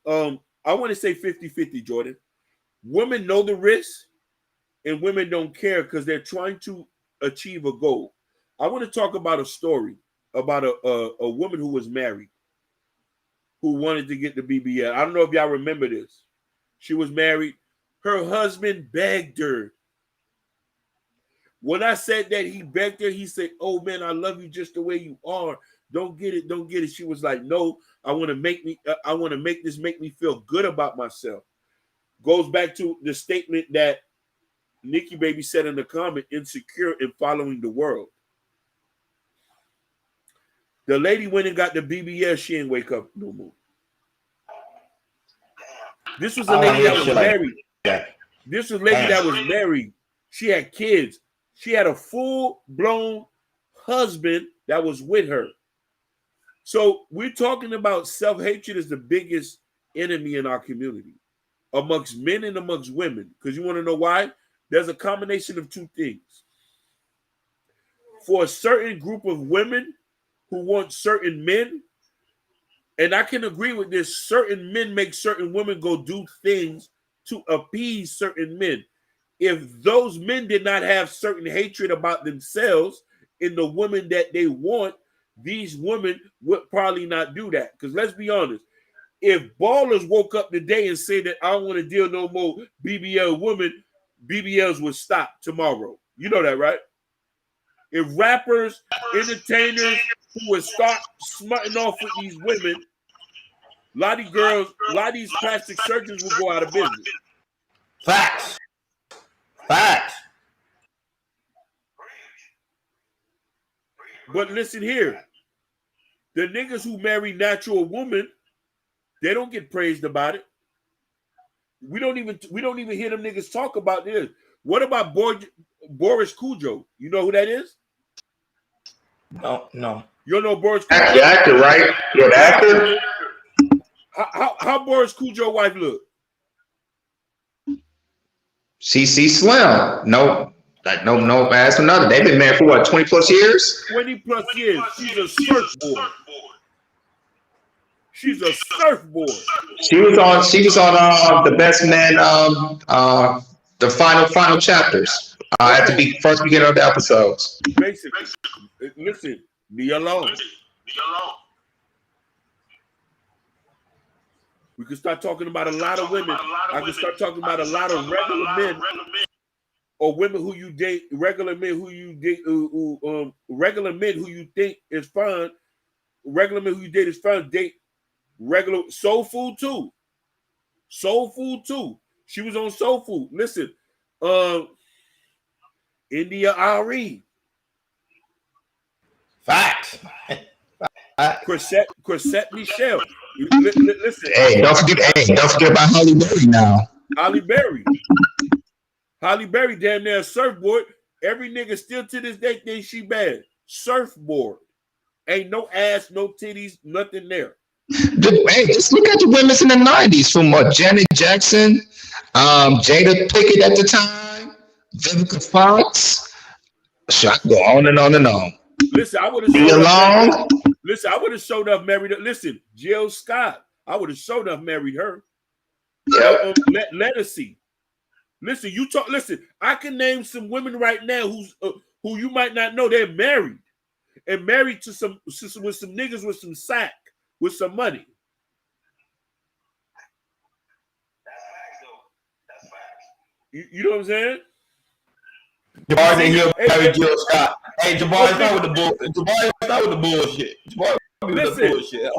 I want to say 50-50, Jordan. Women know the risk and women don't care because they're trying to achieve a goal. I want to talk about a story about a woman who was married who wanted to get the BBL. I don't know if y'all remember this. She was married. Her husband begged her. When I said that he begged her, he said, oh man, I love you just the way you are. Don't get it, don't get it. She was like, no, I want to make this make me feel good about myself. Goes back to the statement that Nikki Baby said in the comment, insecure and following the world. The lady went and got the BBL, she ain't wake up no more. This was a lady that was married. This was a lady that was married. She had kids. She had a full-blown husband that was with her. So we're talking about self-hatred is the biggest enemy in our community, amongst men and amongst women. Because you want to know why? There's a combination of two things. For a certain group of women who want certain men, and I can agree with this, certain men make certain women go do things to appease certain men. If those men did not have certain hatred about themselves in the woman that they want, these women would probably not do that. Because let's be honest, if ballers woke up today and say that I don't want to deal no more BBL women, BBLs would stop tomorrow. You know that, right? If rappers, entertainers who would start smutting off with these women, a lot of girls, a lot of these plastic surgeons will go out of business. Facts. Facts. But listen here. The niggas who marry natural women, they don't get praised about it. We don't even hear them niggas talk about this. What about Boris Kujo? You know who that is? No. You don't know Boris Kujo? The actor, right? You're the actor? How Boris Kujo wife look? CC Slim. No ass another. They've been married for what, 20 plus years? 20 plus years. She's a surfboard. She's a surfboard. She was on The Best Man, the final chapters. At the first beginning of the episodes. Basically, listen, be alone. We could start talking about a lot of women. I could start talking about a lot of regular men or women who you date, regular men who you date, regular men who you think is fine. Regular men who you date is fine. Date regular Soul Food too. Soul Food too. She was on Soul Food. Listen, India Ari. Facts. Chrisette Michelle. Listen. Hey, don't forget about Holly Berry now. Holly Berry damn near a surfboard. Every nigga still to this day thinks she bad. Surfboard. Ain't no ass, no titties, nothing there. Hey, just look at the women in the 90s from Janet Jackson, Jada Pinkett at the time, Vivica Fox. So I can go on and on and on. Listen, I would have showed up married her. Listen, Jill Scott. I would have showed up married her. Yeah. Let us see. Listen, you talk. Listen, I can name some women right now who you might not know. They're married and married to with some niggas with some sack with some money. You know what I'm saying? Jabari think he'll marry Jill Scott. Hey, Jabari, start with the bull. Jabari, start with the bullshit. Jabari, with the bullshit.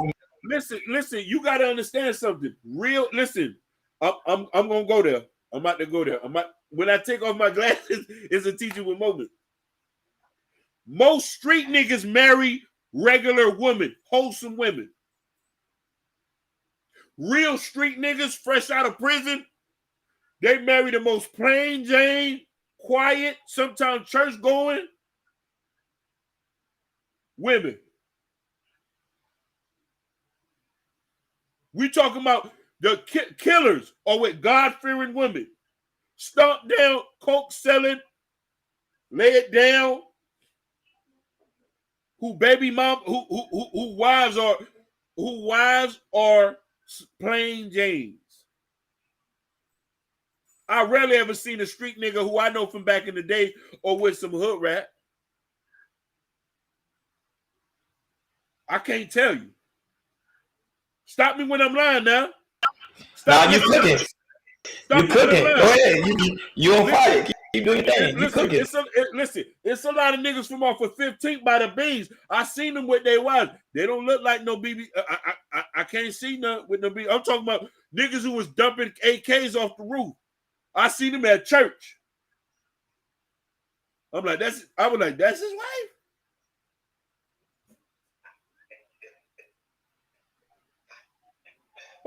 Listen. You got to understand something. Listen. I'm gonna go there. I'm about to go there. When I take off my glasses, it's a teachable moment. Most street niggas marry regular women, wholesome women. Real street niggas, fresh out of prison, they marry the most plain Jane, quiet, sometimes church going women. We talking about the killers are with God-fearing women. Stomp down, coke selling, lay it down. Who wives are plain Janes. I rarely ever seen a street nigga who I know from back in the day or with some hood rat. I can't tell you. Stop me when I'm lying now. Nah, you cooking. You cooking. Go ahead. You on fire. Keep doing your thing. You cooking. It's a lot of niggas from off of 15th by the beans. I seen them with their wives. They don't look like no BB. I can't see none with no BB. I'm talking about niggas who was dumping AKs off the roof. I seen him at church. I was like, that's his wife.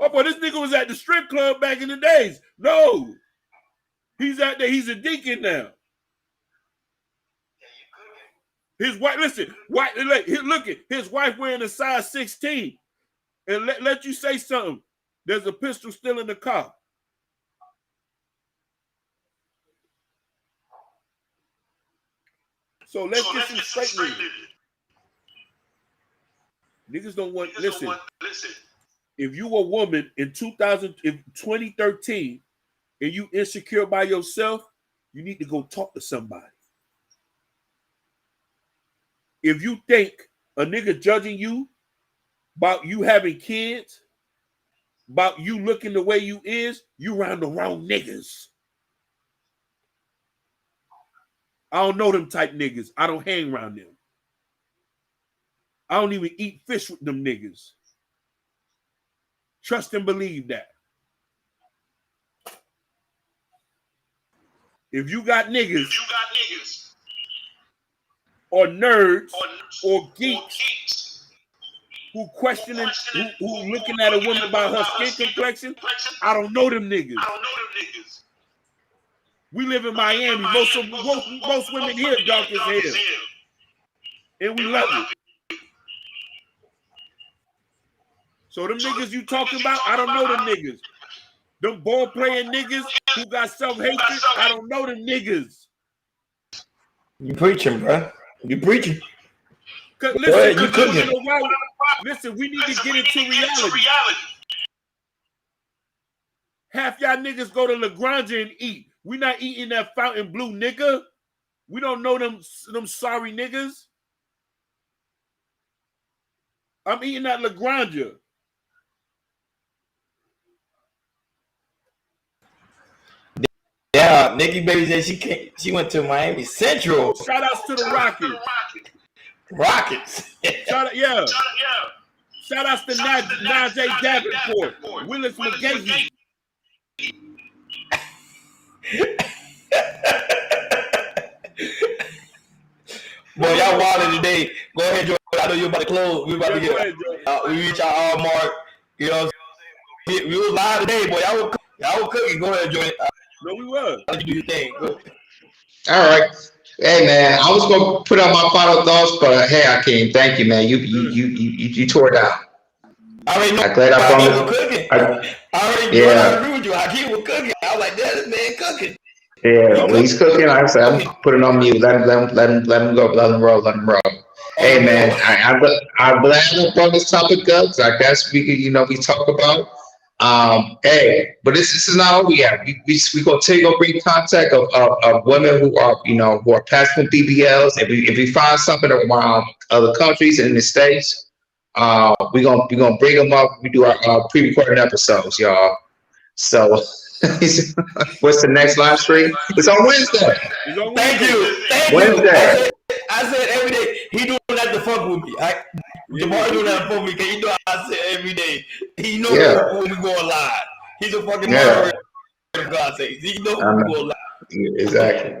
Oh boy, this nigga was at the strip club back in the days. No, he's out there. He's a deacon now. His wife, listen, look at his wife wearing a size 16, and let you say something. There's a pistol still in the car. So let's get some straight niggas don't want. Listen. If you a woman in 2013 and you insecure by yourself, you need to go talk to somebody. If you think a nigga judging you about you having kids, about you looking the way you is, you around the wrong niggas. I don't know them type niggas. I don't hang around them. I don't even eat fish with them niggas. Trust and believe that. If you got niggas or nerds or geeks who questioning, who looking at a woman about her skin complexion, I don't know them niggas. We live in Miami. Most women here dark as hell. And we love it. So them niggas you talking about, I don't know them niggas. Them ball playing niggas who got self-hatred, I don't know them niggas. You preaching, bro. You preaching. Listen, we need to get into reality. Half y'all niggas go to Lagrange and eat. We not eating that Fountain Blue nigga. We don't know them sorry niggas. I'm eating that Lagrange. Yeah, Nikki Baby said she went to Miami Central. Shout outs to the Rockets. Shout outs to Najee Davenport. Willis McGahee. Boy, y'all wilding today. Go ahead, Joe. I know you're about to close. We're about to get we reach our mark. You know, we was live today, boy. Y'all were cooking. Go ahead, Joe. No, we were. You do your thing. Go. All right. Hey man, I was gonna put out my final thoughts, but hey, I came. Thank you, man. You tore it down. I already know. I'm glad I found cooking. I already agree with you. Hakeem was cooking. I was like, this man cooking. Yeah, when he's cooking, like I said, I'm putting on mute. Let him go. Let him roll. Hey man, I'm glad I brought this topic up. I guess we could, we talk about. Hey, but this is not all we have. We gonna bring contact of women who are who are passing BBLs. If we find something around other countries and in the States, we gonna bring them up. We do our pre-recorded episodes, y'all. So What's the next live stream? It's on Wednesday. It's on Thank you. Thank Wednesday. you. I said every day. He doing that to fuck with me. Jamar doing that to fuck with me because you know I said every day. He know when we going live. He's a fucking moderator. God sakes. He know when we going live. Exactly.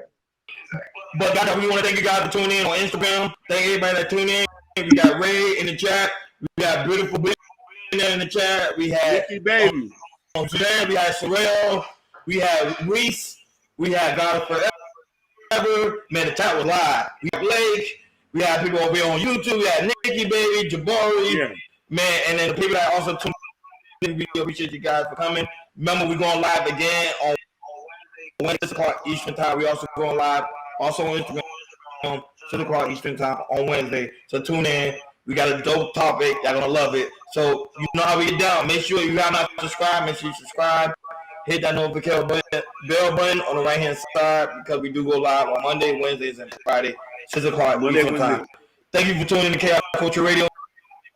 But guys, we want to thank you guys for tuning in on Instagram. Thank everybody that tuned in. We got Ray in the chat. We got Beautiful Bill in the chat. We had Nikki Baby. On today, we had Sorrell. We had Reese. We had God Forever. Man, the chat was live. We had Blake. We had people over here on YouTube. We had Nikki Baby, Jabari. Yeah. Man, and then the people that also tuned in. We appreciate you guys for coming. Remember, we're going live again on Wednesday, 6 o'clock Eastern Time. We also going live also on Instagram, 6 o'clock Eastern Time on Wednesday. So tune in. We got a dope topic. Y'all gonna love it. So you know how we get down. Make sure you have not subscribed. Make sure you subscribe. Hit that notification bell button on the right hand side because we do go live on Monday, Wednesdays, and Friday, 6 o'clock Eastern Time. Thank you for tuning in to Chaos Culture Radio.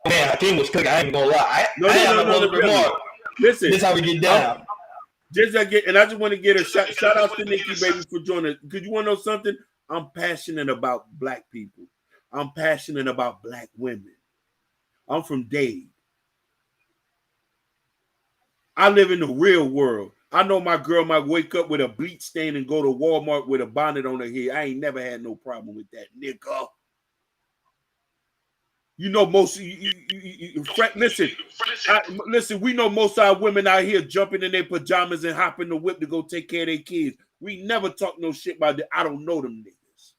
Man, our team was cooking. I ain't gonna lie. No. Listen, this is how we get down. And I just want to get a shout out to Nikki Baby for joining. Because you want to know something? I'm passionate about black people. I'm passionate about black women. I'm from Dade. I live in the real world. I know my girl might wake up with a bleach stain and go to Walmart with a bonnet on her head. I ain't never had no problem with that, nigga. You know, most listen. We know most of our women out here jumping in their pajamas and hopping the whip to go take care of their kids. We never talk no shit about that. I don't know them niggas.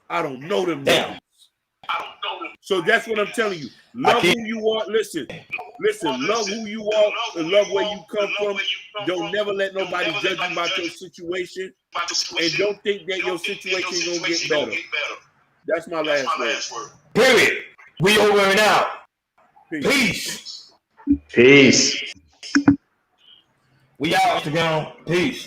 I don't know them niggas. So that's what I'm telling you. Love who you are. Listen. Love who you are and love where you come from. Don't never let nobody judge you about your situation, and don't think that your situation is gonna get better. That's my last word. Period. We over and out. Peace. Peace. We out, Instagram. Peace.